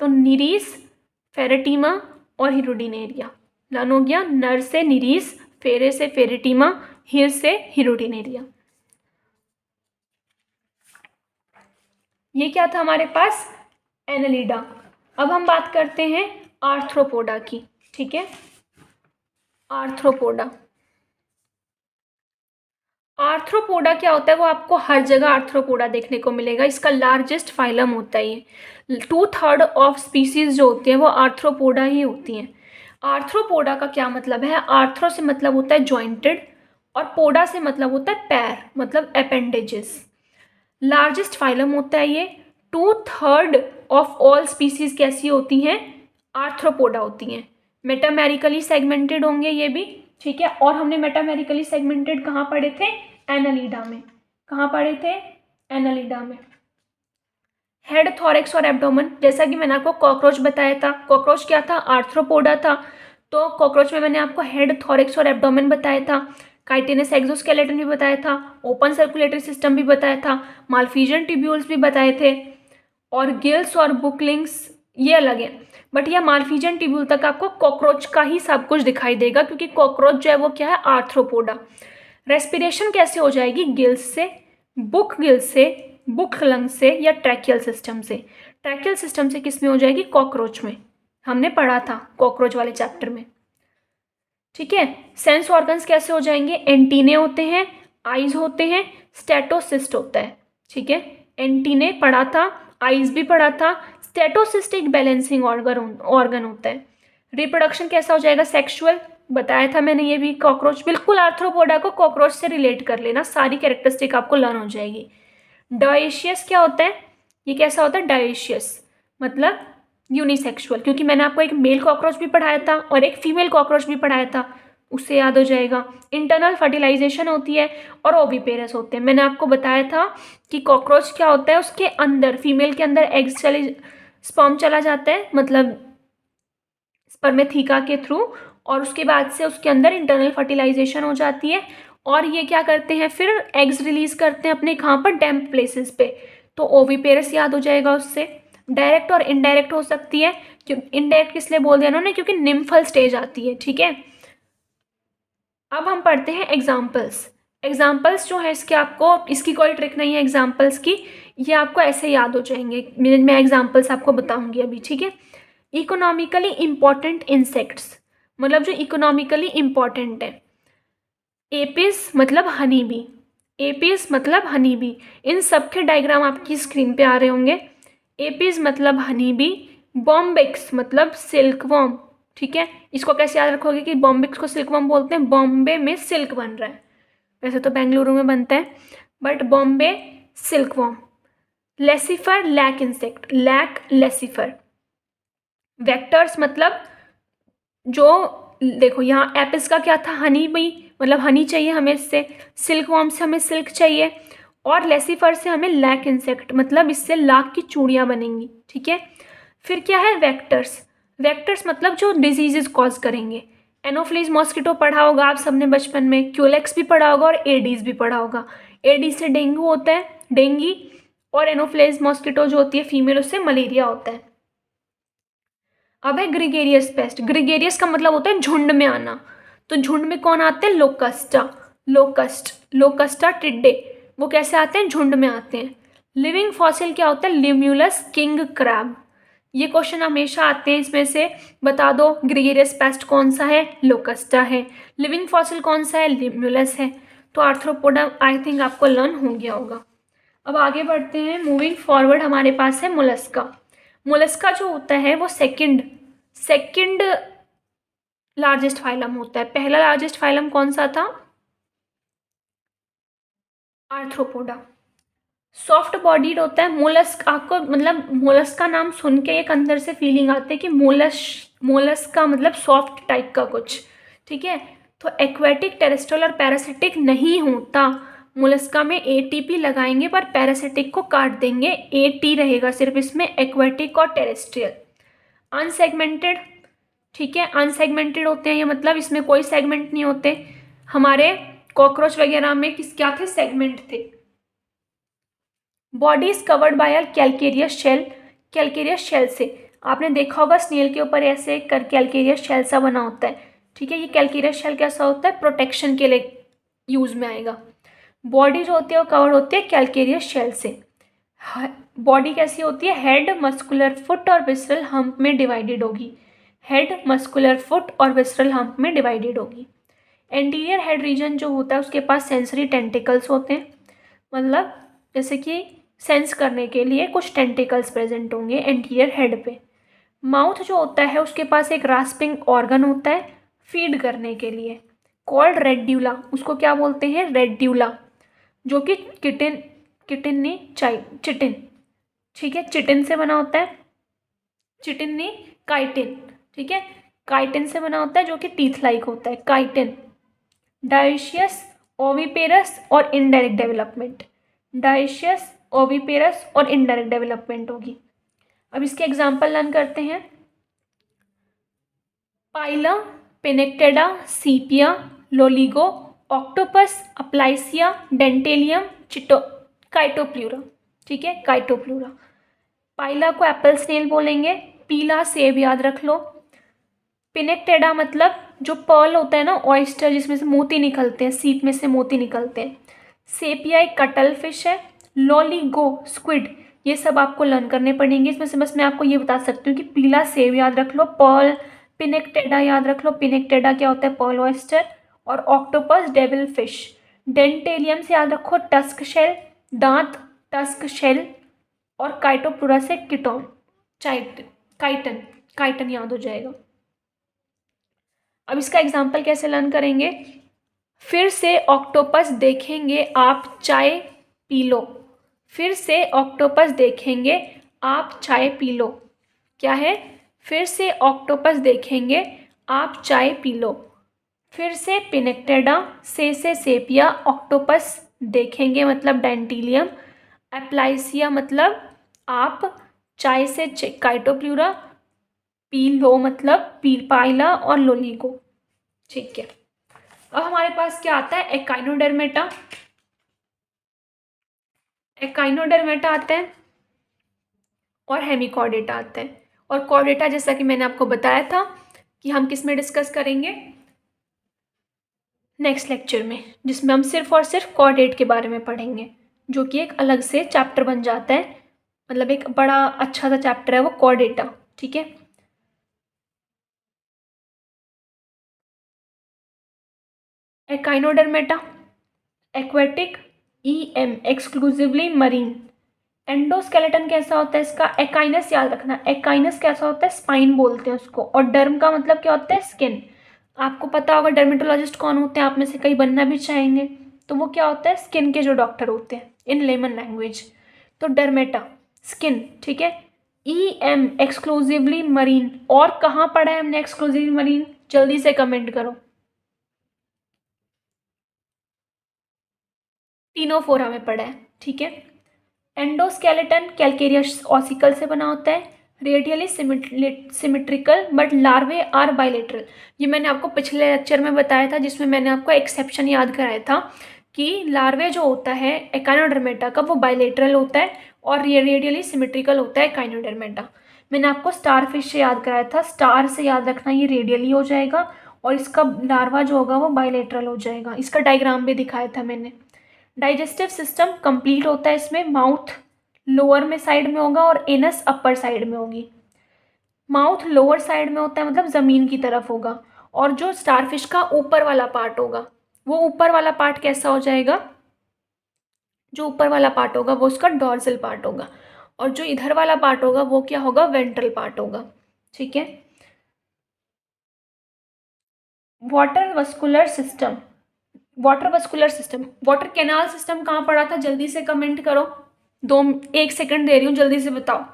तो निरीस, फेरेटिमा और हिरोडिनेरिया लर्न हो गया। नर से निरीस, फेरे से फेरेटिमा, हीर से हिरोडिनेरिया। ये क्या था हमारे पास, एनालीडा। अब हम बात करते हैं आर्थ्रोपोडा की। ठीक है, आर्थ्रोपोडा। आर्थ्रोपोडा क्या होता है, वो आपको हर जगह आर्थ्रोपोडा देखने को मिलेगा, इसका लार्जेस्ट फाइलम होता है ये। 2/3 ऑफ स्पीसीज जो होती हैं वो आर्थ्रोपोडा ही होती हैं। आर्थ्रोपोडा का क्या मतलब है, आर्थ्रो से मतलब होता है जॉइंटेड और पोडा से मतलब होता है पैर, मतलब अपेंडेजेस। लार्जेस्ट फाइलम होता है ये। 2/3 ऑफ ऑल स्पीसीज कैसी होती हैं, आर्थ्रोपोडा होती हैं। मेटामेरिकली सेगमेंटेड होंगे ये भी, ठीक है। और हमने मेटामेरिकली सेगमेंटेड कहाँ पढ़े थे, एनालीडा में। कहाँ पढ़े थे, एनालीडा में। हेड, थॉरेक्स और एब्डोमेन, जैसा कि मैंने आपको कॉकरोच बताया था, कॉकरोच क्या था, आर्थ्रोपोडा था। तो कॉकरोच में मैंने आपको हेड, थॉरैक्स और एब्डोमेन बताया था, काइटिनस एक्सोस्केलेटन भी बताया था, ओपन सर्कुलेटरी सिस्टम भी बताया था, मालफिजन ट्यूब्यूल्स भी बताए थे, और गिल्स और बुकलिंग्स ये अलग है। बट यह मालफिजन ट्यूब्यूल तक आपको कॉकरोच का ही सब कुछ दिखाई देगा, क्योंकि कॉकरोच जो है वो क्या है, आर्थ्रोपोडा। रेस्पिरेशन कैसे हो जाएगी, गिल्स से, बुक गिल्स से, बुक लंग से, या ट्रैकियल सिस्टम से। ट्रैकियल सिस्टम से किस में हो जाएगी, कॉकरोच में, हमने पढ़ा था कॉकरोच वाले चैप्टर में। ठीक है, सेंस ऑर्गन्स कैसे हो जाएंगे, एंटीने होते हैं, आईज होते हैं, स्टेटोसिस्ट होता है। ठीक है, एंटीने पढ़ा था, आईज भी पढ़ा था, स्टेटोसिस्ट एक बैलेंसिंग ऑर्गन होता है। रिप्रोडक्शन कैसा हो जाएगा, सेक्सुअल, बताया था मैंने ये भी। कॉकरोच, बिल्कुल आर्थ्रोपोडा को कॉकरोच से रिलेट कर लेना, सारी कैरेक्टरिस्टिक आपको लर्न हो जाएगी। डायशियस क्या होता है, ये कैसा होता है, डायशियस मतलब यूनिसेक्सुअल, क्योंकि मैंने आपको एक मेल कॉकरोच भी पढ़ाया था और एक फीमेल कॉकरोच भी पढ़ाया था, उससे याद हो जाएगा। इंटरनल फर्टिलाइजेशन होती है और ओविपेरस होते हैं। मैंने आपको बताया था कि कॉकरोच क्या होता है, उसके अंदर, फीमेल के अंदर एग्स स्पर्म चला जाता है, मतलब स्पर्मेथिका के थ्रू, और उसके बाद से उसके अंदर इंटरनल फर्टिलाइजेशन हो जाती है, और ये क्या करते हैं, फिर एग्स रिलीज करते हैं अपने कहाँ पर, डैम्प प्लेसेस पे। तो ओविपेरस याद हो जाएगा उससे। डायरेक्ट और इनडायरेक्ट हो सकती है, इनडायरेक्ट किस लिए बोल दिया उन्होंने, क्योंकि निम्फल स्टेज आती है। ठीक है, अब हम पढ़ते हैं एग्जाम्पल्स। एग्जाम्पल्स जो है इसके, आपको इसकी कोई ट्रिक नहीं है एग्जाम्पल्स की, ये आपको ऐसे याद हो जाएंगे। मैं एग्जाम्पल्स आपको बताऊंगी अभी। ठीक है, इकोनॉमिकली इम्पॉर्टेंट इंसेक्ट्स, मतलब जो इकोनॉमिकली इम्पॉर्टेंट है। एपिस मतलब हनी बी, एपिस मतलब हनी बी, इन सब के डायग्राम आपकी स्क्रीन पे आ रहे होंगे। एपिस मतलब हनी बी, बॉम्बिक्स मतलब सिल्क वॉर्म। ठीक है, इसको कैसे याद रखोगे कि बॉम्बिक्स को सिल्क वॉर्म बोलते हैं, बॉम्बे में सिल्क बन रहा है, वैसे तो बेंगलुरु में बनता है, but Bombay silk worm. Laccifer lac insect, lac laccifer. Vectors मतलब जो, देखो यहाँ एपिस का क्या था, हनी बी, मतलब हनी चाहिए हमें इससे, सिल्क वॉर्म से हमें सिल्क चाहिए, और लेसिफर से हमें लैक इंसेक्ट, मतलब इससे लाख की चूड़ियाँ बनेंगी। ठीक है, फिर क्या है, वेक्टर्स। वेक्टर्स मतलब जो डिजीजेस कॉज करेंगे। एनोफ्लीज मॉस्किटो पढ़ा होगा आप सबने बचपन में, क्यूलेक्स भी पढ़ा होगा और एडीज भी पढ़ा होगा। एडीज से डेंगू होता है, डेंगी, और एनोफ्लीज मॉस्किटो जो होती है फीमेल, उससे मलेरिया होता है। अब है ग्रिगेरियस पेस्ट। ग्रिगेरियस का मतलब होता है झुंड में आना, तो झुंड में कौन आते हैं, लोकस्टा, लोकस्टा टिड्डे, वो कैसे आते हैं, झुंड में आते हैं। लिविंग फॉसिल क्या होता है, लिम्यूलस किंग क्रैब। ये क्वेश्चन हमेशा आते हैं इसमें से, बता दो ग्रिगेरियस पेस्ट कौन सा है, लोकस्टा है, लिविंग फॉसिल कौन सा है, लिम्यूलस है। तो आर्थ्रोपोडा आई थिंक आपको लर्न हो गया होगा। अब आगे बढ़ते हैं, मूविंग फॉरवर्ड हमारे पास है मोलस्का। मोलस्का जो होता है वो सेकंड लार्जेस्ट फाइलम होता है। पहला लार्जेस्ट फाइलम कौन सा था, आर्थ्रोपोडा। सॉफ्ट बॉडीड होता है मोलस्क, आपको मतलब मोलस्क का नाम सुन के एक अंदर से फीलिंग आती है कि मोलस्क का मतलब सॉफ्ट टाइप का कुछ। ठीक है, तो एक्वेटिक, टेरेस्ट्रियल और पैरासिटिक नहीं होता। मोलस्का में एटीपी लगाएंगे पर पैरासिटिक को काट देंगे, एटी रहेगा सिर्फ इसमें, एक्वेटिक और टेरेस्ट्रियल। अनसेगमेंटेड, ठीक है, अनसेगमेंटेड होते हैं ये, मतलब इसमें कोई सेगमेंट नहीं होते। हमारे कॉकरोच वगैरह में क्या थे, सेगमेंट थे। Body is covered by a calcareous shell, calcareous shell से, आपने देखा होगा स्नेल के ऊपर ऐसे कर कैलकेरियस शेल सा बना होता है। ठीक है, ये कैलकेरियस शेल कैसा होता है, प्रोटेक्शन के लिए यूज में आएगा। बॉडी जो होती है वो कवर होती है कैलकेरियस शेल से। बॉडी कैसी होती है, हेड, मस्कुलर फुट और विसरल हम्प में डिवाइडेड होगी, हेड, मस्कुलर फुट और विसरल हम्प में डिवाइडेड होगी। एंटीरियर हेड रीजन जो होता है उसके पास सेंसरी टेंटिकल्स होते हैं, मतलब जैसे कि सेंस करने के लिए कुछ टेंटिकल्स प्रेजेंट होंगे एंटीरियर हेड पे। माउथ जो होता है उसके पास एक रास्पिंग ऑर्गन होता है फीड करने के लिए, कॉल्ड रेड्यूला, उसको क्या बोलते हैं, रेड्यूला, जो कि चिटिन, ठीक है, चिटिन से बना होता है, चिटिन नहीं काइटिन। ठीक है, काइटिन से बना होता है जो कि टीथ लाइक होता है, काइटिन। डायशियस, ओविपेरस और इनडायरेक्ट डेवलपमेंट, डायशियस, ओविपेरस और इनडायरेक्ट डेवलपमेंट होगी। अब इसके एग्जाम्पल लर्न करते हैं। पाइलम पिनेक्टेडा, सीपिया, लोलिगो, ऑक्टोपस, अप्लाइसिया, डेंटेलियम, काइटोप्लूरा। ठीक है, काइटोप्लूरा। पाइला को एप्पल स्नेल बोलेंगे, पीला सेब याद रख लो। पिनेक्टेडा मतलब जो पर्ल होता है ना, ऑयस्टर जिसमें से मोती निकलते हैं, सीप में से मोती निकलते हैं। सेपिया एक कटल फिश है। लॉलीगो स्क्विड, ये सब आपको लर्न करने पड़ेंगे। इसमें से बस मैं आपको ये बता सकती हूँ कि पीला सेब याद रख लो, पर्ल, पिनेक्टेडा याद रख लो, पिनेक्टेडा क्या होता है, पर्ल ऑयस्टर, और ऑक्टोपस डेविल फिश। डेंटेलियम से याद रखो टस्क शेल, दांत, टस्क शेल, और काइटोप्लूरा से किटोन, काइटन, काइटन याद हो जाएगा। अब इसका एग्जाम्पल कैसे लर्न करेंगे, फिर से ऑक्टोपस देखेंगे आप चाय पी लो। फिर से ऑक्टोपस देखेंगे आप चाय पी लो। क्या है, फिर से ऑक्टोपस देखेंगे आप चाय पी लो। फिर से पिनेक्टेडा, से सेपिया, ऑक्टोपस देखेंगे मतलब डेंटिलियम, एप्लाइसिया मतलब आप, चाय से काइटोप्लूरा, पी लो मतलब पाइला, और लोलिगो। ठीक है, अब हमारे पास क्या आता है, एकाइनोडर्मेटा। एकाइनोडर्मेटा आता है और हेमिकॉर्डेटा आता है। और कॉर्डेटा जैसा कि मैंने आपको बताया था कि हम किस में डिस्कस करेंगे, नेक्स्ट लेक्चर में, जिसमें हम सिर्फ और सिर्फ कॉर्डेट के बारे में पढ़ेंगे, जो कि एक अलग से चैप्टर बन जाता है, मतलब एक बड़ा अच्छा सा चैप्टर है वो कॉर्डेटा। ठीक है, echinodermata aquatic, EM exclusively marine. Endoskeleton कैसा होता है इसका, एकाइनस याद रखना, एकाइनस कैसा होता है, स्पाइन बोलते हैं उसको, और डर्म का मतलब क्या होता है, स्किन। आपको पता होगा डर्मेटोलॉजिस्ट कौन होते हैं, आप में से कई बनना भी चाहेंगे, तो वो क्या होता है, स्किन के जो डॉक्टर होते हैं इन लेमन लैंग्वेज। तो डर्मेटा स्किन, ठीक है। EM एक्सक्लूसिवली मरीन, और कहाँ पढ़ा है हमने एक्सक्लूसिवली मरीन, जल्दी से कमेंट करो। टीनोफोरा में पढ़ा है, ठीक है। एंडोस्केलेटन कैलकेरियस ऑसिकल से बना होता है, radially symmetrical but larvae are bilateral. ये मैंने आपको पिछले लेक्चर में बताया था, जिसमें मैंने आपको एक्सेप्शन याद कराया था कि लार्वे जो होता है एकाइनोडर्मेटा का वो बाइलेटरल होता है और रेडियली सिमेट्रिकल होता है एकाइनोडर्मेटा। मैंने आपको स्टार फिश से याद कराया था, स्टार से याद रखना, ये रेडियली हो जाएगा और इसका लार्वा जो होगा वो बाइलेटरल हो जाएगा। इसका डायग्राम भी दिखाया था मैंने। डाइजेस्टिव सिस्टम कंप्लीट होता है इसमें, माउथ लोअर में साइड में होगा और एनस अपर साइड में होगी। माउथ लोअर साइड में होता है मतलब ज़मीन की तरफ होगा, और जो स्टारफिश का ऊपर वाला पार्ट होगा वो ऊपर वाला पार्ट कैसा हो जाएगा, जो ऊपर वाला पार्ट होगा वो उसका डॉर्सल पार्ट होगा, और जो इधर वाला पार्ट होगा वो क्या होगा, वेंट्रल पार्ट होगा। ठीक है। Water vascular system, water vascular system, water canal system कहाँ पड़ा था, जल्दी से कमेंट करो, 1 सेकंड दे रही हूँ, जल्दी से बताओ।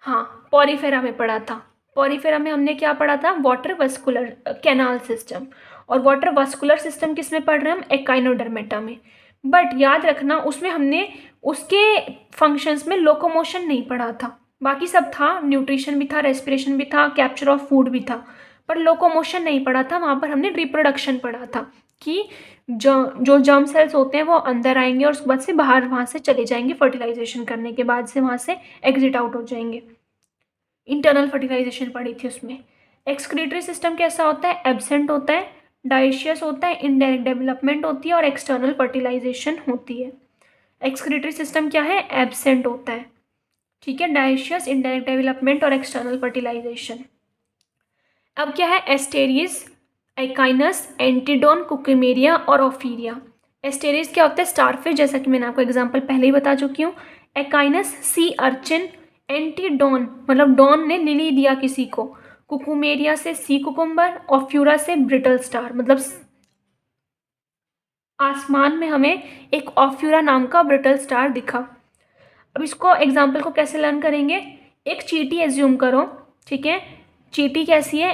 हाँ, पॉरीफेरा में पढ़ा था। पॉरीफेरा में हमने क्या पढ़ा था, वाटर वस्कुलर कैनाल सिस्टम। और वाटर वस्कुलर सिस्टम किस में पढ़ रहे हैं हम, एकाइनोडर्मेटा में। बट याद रखना उसमें हमने उसके फंक्शंस में लोकोमोशन नहीं पढ़ा था, बाकी सब था, न्यूट्रिशन भी था, रेस्पिरेशन भी था, कैप्चर ऑफ फूड भी था, पर लोकोमोशन नहीं पढ़ा था। वहाँ पर हमने रिप्रोडक्शन पढ़ा था कि जो जर्म सेल्स होते हैं वो अंदर आएंगे और उसके बाद से बाहर वहाँ से चले जाएंगे, फर्टिलाइजेशन करने के बाद से वहाँ से एग्जिट आउट हो जाएंगे। इंटरनल फर्टिलाइजेशन पढ़ी थी उसमें। एक्सक्रीटरी सिस्टम कैसा होता है, एब्सेंट होता है, डाइशियस होता है, इनडायरेक्ट डेवलपमेंट होती है और एक्सटर्नल फर्टिलाइजेशन होती है। एक्सक्रीटरी सिस्टम क्या है, एब्सेंट होता है, ठीक है, डाइशियस, इनडायरेक्ट डेवलपमेंट और एक्सटर्नल फर्टिलाइजेशन। अब क्या है, एस्टेरिस, एकाइनस, एंटीडोन, कुकुमेरिया और ओफीरिया। एस्टेरिस क्या होता है, स्टारफिश, जैसा कि मैंने आपको एग्जांपल पहले ही बता चुकी हूँ। एकाइनस सी अर्चिन, एंटीडोन मतलब डॉन ने लिली दिया किसी को, कुकुमेरिया से सी कुकुम्बर, ओफ्यूरा से ब्रिटल स्टार, मतलब आसमान में हमें एक ओफ्यूरा नाम का ब्रिटल स्टार दिखा। अब इसको एग्जाम्पल को कैसे लर्न करेंगे, एक चींटी एज्यूम करो, ठीक है। चींटी कैसी है,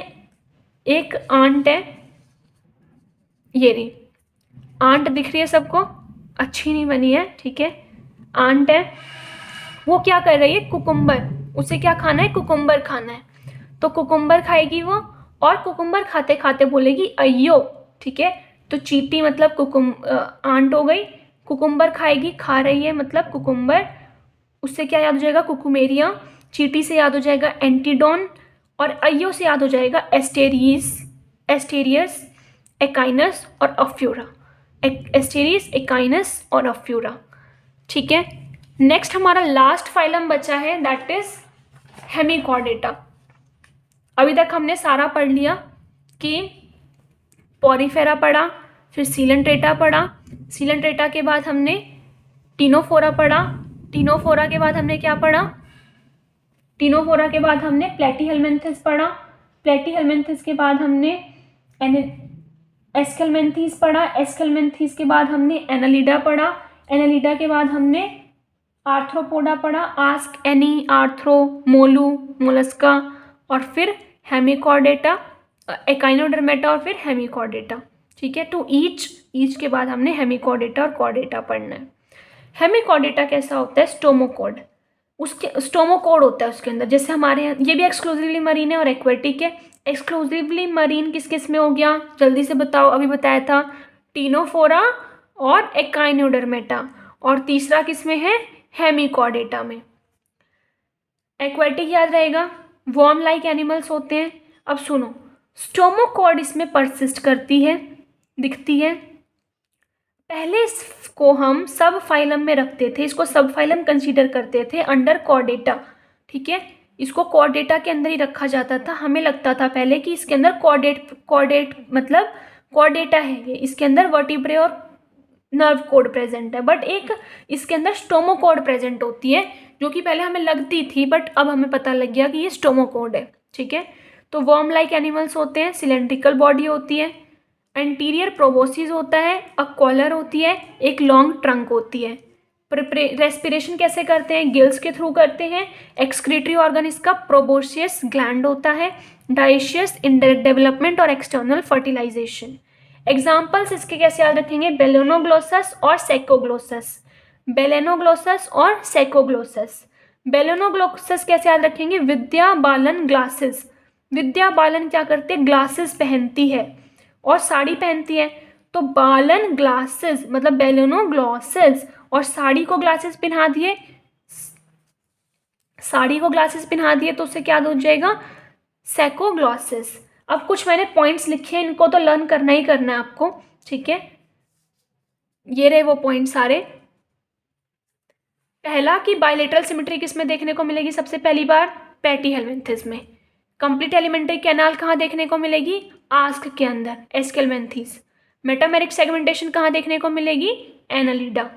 एक आंट है, ये रही आंट दिख रही है सबको, अच्छी नहीं बनी है, ठीक है। आंट है, वो क्या कर रही है, कुकुम्बर, उसे क्या खाना है, कुकुम्बर खाना है, तो कुकुम्बर खाएगी वो, और कुकुम्बर खाते खाते बोलेगी अयो, ठीक है। तो चींटी मतलब आंट हो गई, कुकुम्बर खाएगी, खा रही है मतलब कुकुम्बर, उससे क्या याद हो जाएगा कुकुमेरिया, चींटी से याद हो जाएगा एंटीडोन, और अयो से याद हो जाएगा एस्टेरियस, एकाइनस और अफ्यूरा, एस्टेरियस, एकाइनस और अफ्यूरा, ठीक है। नेक्स्ट हमारा लास्ट फाइलम बचा है, दैट इज हेमिकॉर्डेटा। अभी तक हमने सारा पढ़ लिया कि पॉरीफेरा पढ़ा, फिर सीलेंट्रेटा पढ़ा, सीलेंट्रेटा के बाद हमने टीनोफोरा पढ़ा, टीनोफोरा के बाद हमने क्या पढ़ा, टीनोफोरा के बाद हमने प्लेटीहेलमिन्थेस पढ़ा, प्लेटीहेलमिन्थेस के बाद हमने एस्केलमेंथीस पढ़ा, एस्केलमेंथीस के बाद हमने एनालिडा पढ़ा, एनालिडा के बाद हमने आर्थ्रोपोडा पढ़ा, ask any, arthro, Molu, Mollusca, और फिर हेमिकॉर्डेटा, एकाइनोडर्मेटा, और फिर हेमिकॉर्डेटा, ठीक है। टू ईच के बाद हमने हेमिकॉर्डेटा और कॉर्डेटा पढ़ना है। हेमिकॉर्डेटा कैसा होता है, स्टोमोकोड, उसके स्टोमोकोड होता है उसके अंदर, जैसे हमारे यहाँ ये भी एक्सक्लूसिवली मरीन है और एक्वेटिक है। एक्सक्लूसिवली मरीन किस किस में हो गया, जल्दी से बताओ, अभी बताया था टीनोफोरा और एकाइनोडर्मेटा, और तीसरा किस में है, हेमिकॉर्डेटा में। एक्वेटिक याद रहेगा, वर्म लाइक एनिमल्स होते हैं। अब सुनो, स्टोमोकोड इसमें परसिस्ट करती है, दिखती है। पहले इसको हम सब फाइलम में रखते थे, इसको सब फाइलम कंसीडर करते थे अंडर कॉर्डेटा, ठीक है। इसको कॉर्डेटा के अंदर ही रखा जाता था। हमें लगता था पहले कि इसके अंदर कॉर्डेट मतलब कॉर्डेटा है ये, इसके अंदर वर्टिब्रे और नर्व कोड प्रेजेंट है, बट एक इसके अंदर स्टोमोकोड प्रेजेंट होती है, जो कि पहले हमें लगती थी, बट अब हमें पता लग गया कि ये स्टोमोकोड है, ठीक है। तो वर्म लाइक एनिमल्स होते हैं, सिलेंड्रिकल बॉडी होती है, एंटीरियर प्रोबोसिस होता है, अ कॉलर होती है, एक लॉन्ग ट्रंक होती है। रेस्पिरेशन कैसे करते हैं, गिल्स के थ्रू करते हैं। एक्सक्रीटरी ऑर्गन इसका प्रोबोशियस ग्लैंड होता है। डाइशियस, इनडायरेक्ट डेवलपमेंट और एक्सटर्नल फर्टिलाइजेशन। एग्जाम्पल्स इसके कैसे याद रखेंगे, बेलेनोग्लोसस और सेकोग्लोसस, बेलेनोग्लोसस और सेकोग्लोसस। बेलेनोग्लोसस कैसे याद रखेंगे, विद्या बालन ग्लासेस, विद्या बालन क्या करते हैं, ग्लासेस पहनती है और साड़ी पहनती है, तो बालन ग्लासेस मतलब बेलेनोग्लोसस, और साड़ी को ग्लासेस पहना दिए, साड़ी को ग्लासेस पहना दिए तो उससे क्या हो जाएगा, सेकोग्लोसिस। अब कुछ मैंने पॉइंट्स लिखे हैं, इनको तो लर्न करना ही करना है आपको, ठीक है। ये रहे वो पॉइंट सारे। पहला कि बायलेटरल सिमेट्री किसमें देखने को मिलेगी, सबसे पहली बार प्लेटीहेलमिन्थेस में। कंप्लीट एलिमेंट्री कैनाल कहाँ देखने को मिलेगी, आस्क के अंदर, एस्केलमेंथीस। मेटामेरिक सेगमेंटेशन कहाँ देखने को मिलेगी, एनालिडा।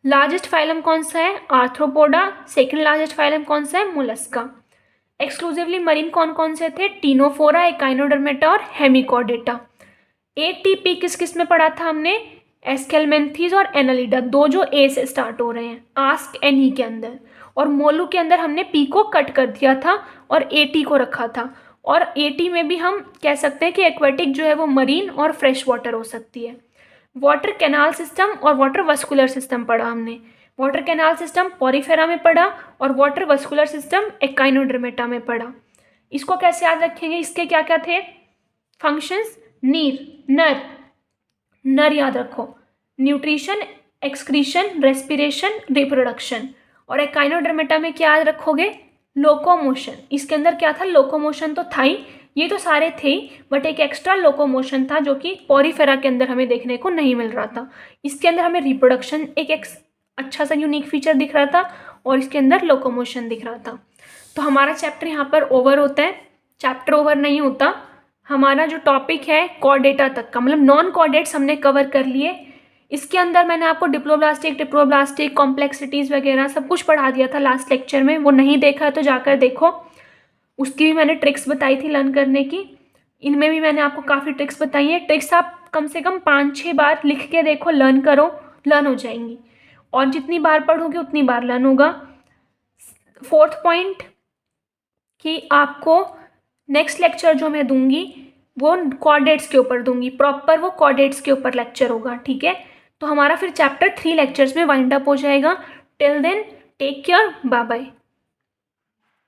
लार्जेस्ट फाइलम कौन सा है, आर्थ्रोपोडा। सेकंड लार्जेस्ट फाइलम कौन सा है, मोलस्का। एक्सक्लूसिवली मरीन कौन कौन से थे, टीनोफोरा, एकाइनोडर्मेटा और हेमिकॉर्डेटा। एटीपी किस किस में पढ़ा था हमने, एस्केलमेंथीस और एनालिडा, दो जो ए से स्टार्ट हो रहे हैं, आस्क एन ई के अंदर। और मोलू के अंदर हमने पी को कट कर दिया था और एटी को रखा था। और एटी में भी हम कह सकते हैं कि एक्वेटिक जो है वो मरीन और फ्रेश वाटर हो सकती है। वाटर कैनाल सिस्टम और वाटर वस्कुलर सिस्टम पढ़ा हमने। वाटर कैनाल सिस्टम पॉरीफेरा में पढ़ा और वाटर वस्कुलर सिस्टम एकाइनोडर्मेटा में पढ़ा। इसको कैसे याद रखेंगे, इसके क्या क्या थे फंक्शंस, नर नर याद रखो, न्यूट्रिशन, एक्सक्रीशन, रेस्पिरेशन, रिप्रोडक्शन। और एकाइनोडर्मेटा में क्या याद रखोगे, लोकोमोशन। इसके अंदर क्या था, लोकोमोशन तो था ही, ये तो सारे थे ही, बट एक एक्स्ट्रा लोकोमोशन था जो कि पॉरीफेरा के अंदर हमें देखने को नहीं मिल रहा था। इसके अंदर हमें रिप्रोडक्शन एक अच्छा सा यूनिक फीचर दिख रहा था और इसके अंदर लोकोमोशन दिख रहा था। तो हमारा चैप्टर यहाँ पर ओवर होता है, चैप्टर ओवर नहीं होता। हमारा जो टॉपिक है कॉर्डेटा तक का, मतलब नॉन कॉर्डेट्स हमने कवर कर लिए। इसके अंदर मैंने आपको डिप्लोब्लास्टिक, कॉम्प्लेक्सिटीज़ वगैरह सब कुछ पढ़ा दिया था लास्ट लेक्चर में, वो नहीं देखा तो जाकर देखो। उसकी भी मैंने ट्रिक्स बताई थी लर्न करने की, इनमें भी मैंने आपको काफ़ी ट्रिक्स बताई हैं। ट्रिक्स आप कम से कम 5-6 बार लिख के देखो, लर्न करो, लर्न हो जाएंगी। और जितनी बार पढ़ोगे उतनी बार लर्न होगा। फोर्थ पॉइंट कि आपको नेक्स्ट लेक्चर जो मैं दूंगी वो कॉर्डेट्स के ऊपर दूंगी, प्रॉपर वो कॉर्डेट्स के ऊपर लेक्चर होगा, ठीक है। तो हमारा फिर चैप्टर 3 लेक्चर्स में वाइंड अप हो जाएगा। Till then take care, bye bye.